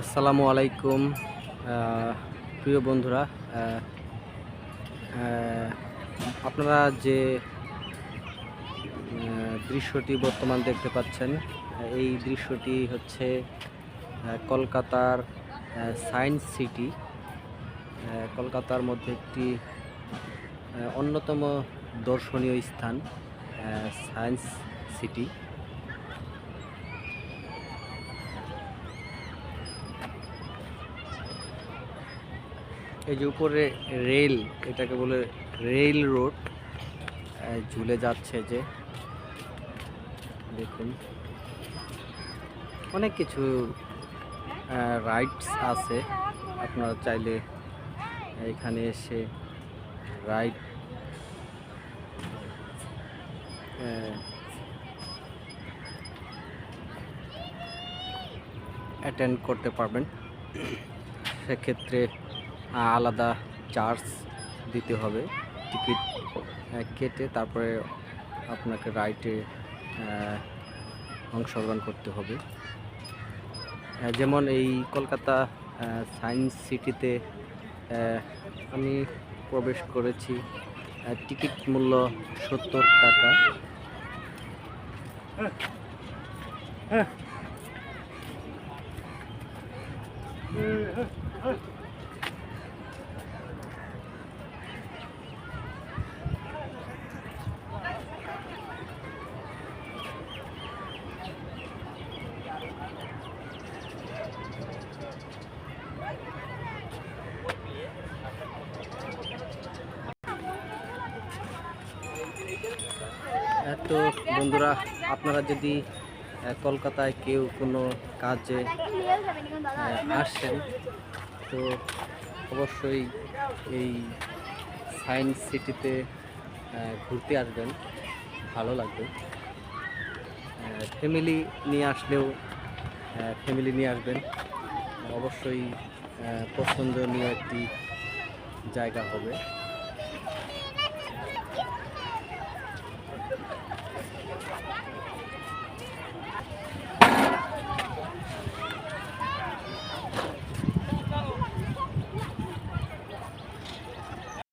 আসসালামু আলাইকুম প্রিয় বন্ধুরা। আপনারা যে দৃশ্যটি বর্তমান দেখতে পাচ্ছেন, এই দৃশ্যটি হচ্ছে কলকাতার সায়েন্স সিটি। কলকাতার মধ্যে একটি অন্যতম দর্শনীয় স্থান সায়েন্স সিটি। এই যে উপরে রেল, এটাকে বলে রেল রোড, ঝুলে যাচ্ছে যে দেখুন, অনেক কিছু রাইডস আছে। আপনারা চাইলে এখানে এসে রাইড অ্যাটেন্ড করতে পারবেন। সেক্ষেত্রে আলাদা চার্জ দিতে হবে, টিকিট কেটে তারপরে আপনাকে রাইডে অংশগ্রহণ করতে হবে। যেমন এই কলকাতা সায়েন্স সিটিতে আমি প্রবেশ করেছি, টিকিট মূল্য 70 টাকা। তো বন্ধুরা, আপনারা যদি কলকাতায় কেউ কোনো কাজে আসেন তো অবশ্যই এই সায়েন্স সিটিতে ঘুরতে আসবেন, ভালো লাগবে। ফ্যামিলি নিয়ে আসলেও ফ্যামিলি নিয়ে আসবেন, অবশ্যই পছন্দনীয় একটি জায়গা হবে।